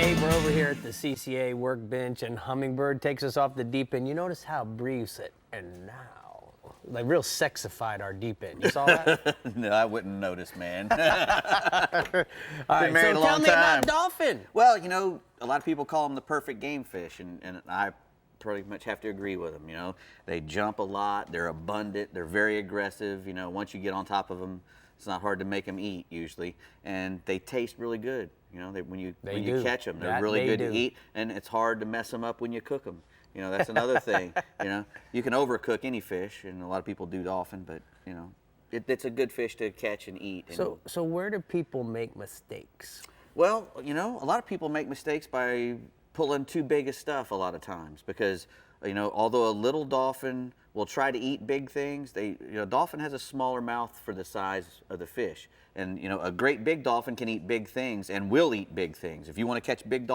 Hey, we're over here at the CCA workbench, and Hummingbird takes us off the deep end. You notice how Brie said, and now, like real sexified our deep end. You saw that? No, I wouldn't notice, man. All right, married so a tell long me about time. Dolphin. Well, you know, a lot of people call them the perfect game fish, and I pretty much have to agree with them. You know, they jump a lot, they're abundant, they're very aggressive. You know, once you get on top of them, it's not hard to make them eat usually, and they taste really good. You know, when you catch them, they're really good to eat, and it's hard to mess them up when you cook them. You know, that's another thing. You know, you can overcook any fish, and a lot of people do dolphin, but you know, it's a good fish to catch and eat. And So where do people make mistakes? well, you know, a lot of people make mistakes by pulling too big of stuff a lot of times because, you know, although a little dolphin will try to eat big things, dolphin has a smaller mouth for the size of the fish. And, you know, a great big dolphin can eat big things and will eat big things. If you want to catch big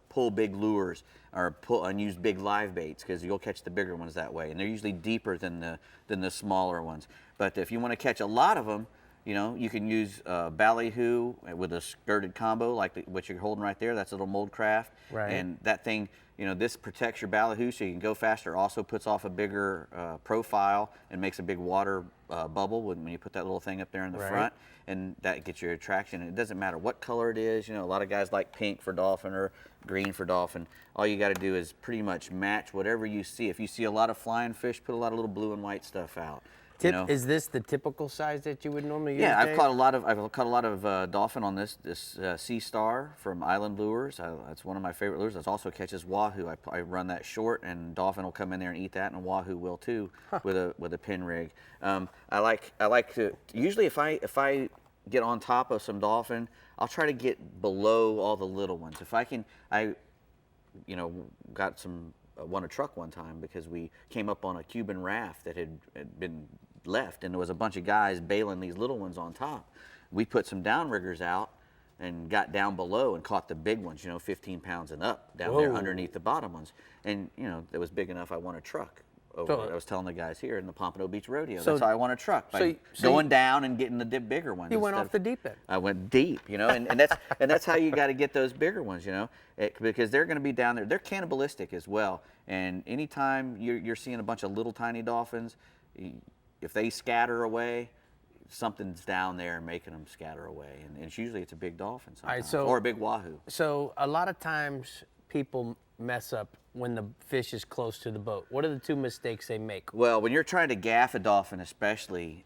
pull big lures or pull and use big live baits because you'll catch the bigger ones that way. And they're usually deeper than the smaller ones. But if you want to catch a lot of them, you know, you can use ballyhoo with a skirted combo like what you're holding right there. That's a little mold craft. Right. And that thing, you know, this protects your ballyhoo so you can go faster. Also puts off a bigger profile and makes a big water bubble when you put that little thing up there in the front. And that gets your attraction. And it doesn't matter what color it is. You know, a lot of guys like pink for dolphin or green for dolphin. All you got to do is pretty much match whatever you see. If you see a lot of flying fish, put a lot of little blue and white stuff out. You know? Is this the typical size that you would normally use? Yeah, Dave? I've caught a lot of dolphin on this Sea Star from Island Lures. That's one of my favorite lures. It also catches wahoo. I run that short, and dolphin will come in there and eat that, and wahoo will too with a pin rig. I like to usually if I get on top of some dolphin, I'll try to get below all the little ones. If I can, won a truck one time because we came up on a Cuban raft that had been left, and there was a bunch of guys bailing these little ones on top. We put some downriggers out and got down below and caught the big ones, you know, 15 pounds and up down there underneath the bottom ones. And, you know, it was big enough I won a truck. I was telling the guys here in the Pompano Beach Rodeo. That's how I won a truck, by going down and getting the bigger ones. You went off the deep end. I went deep, you know, and that's how you got to get those bigger ones, you know, because they're going to be down there. They're cannibalistic as well. And anytime you're seeing a bunch of little tiny dolphins, if they scatter away, something's down there making them scatter away. And it's usually it's a big dolphin sometimes, or a big wahoo. So a lot of times people mess up when the fish is close to the boat. What are the two mistakes they make? Well, when you're trying to gaff a dolphin especially,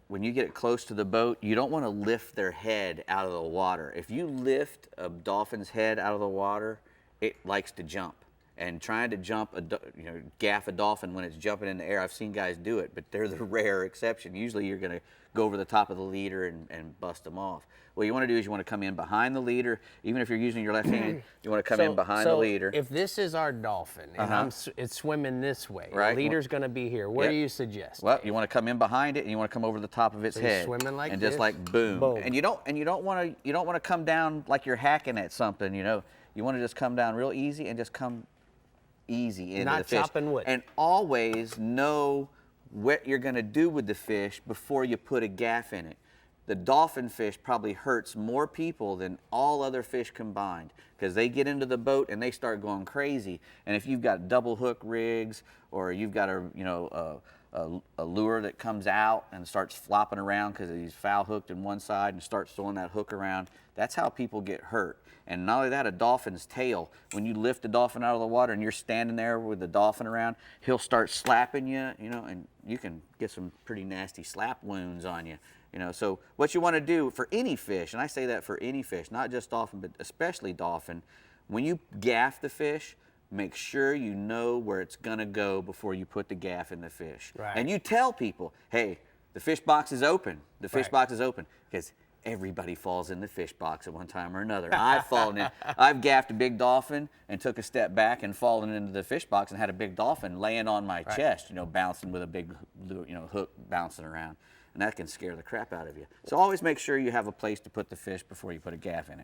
when you get it close to the boat, you don't want to lift their head out of the water. If you lift a dolphin's head out of the water, it likes to jump. And trying to gaff a dolphin when it's jumping in the air, I've seen guys do it, but they're the rare exception. Usually you're going to go over the top of the leader and bust them off. What you want to do is you want to come in behind the leader. Even if you're using your left hand, you want to come in behind the leader. If this is our dolphin and it's swimming this way, the leader's going to be here, where do you suggest? Well, you want to come in behind it and you want to come over the top of its head. Swimming like and this? just like boom. And you don't want to come down like you're hacking at something, you know. You want to just come down real easy and just come easy into the fish. Not chopping wood. And always know what you're going to do with the fish before you put a gaff in it. The dolphin fish probably hurts more people than all other fish combined because they get into the boat and they start going crazy. And if you've got double hook rigs or you've got a lure that comes out and starts flopping around because he's foul hooked in one side and starts throwing that hook around, that's how people get hurt. And not only that, a dolphin's tail, when you lift a dolphin out of the water and you're standing there with the dolphin around, he'll start slapping you, you know, and you can get some pretty nasty slap wounds on you. You know, so what you want to do for any fish, and I say that for any fish, not just dolphin, but especially dolphin, when you gaff the fish, make sure you know where it's going to go before you put the gaff in the fish. Right. And you tell people, hey, the fish box is open. The fish box is open. Because everybody falls in the fish box at one time or another. I've fallen in. I've gaffed a big dolphin and took a step back and fallen into the fish box and had a big dolphin laying on my chest, you know, bouncing with a big, you know, hook bouncing around. And that can scare the crap out of you. So always make sure you have a place to put the fish before you put a gaff in it.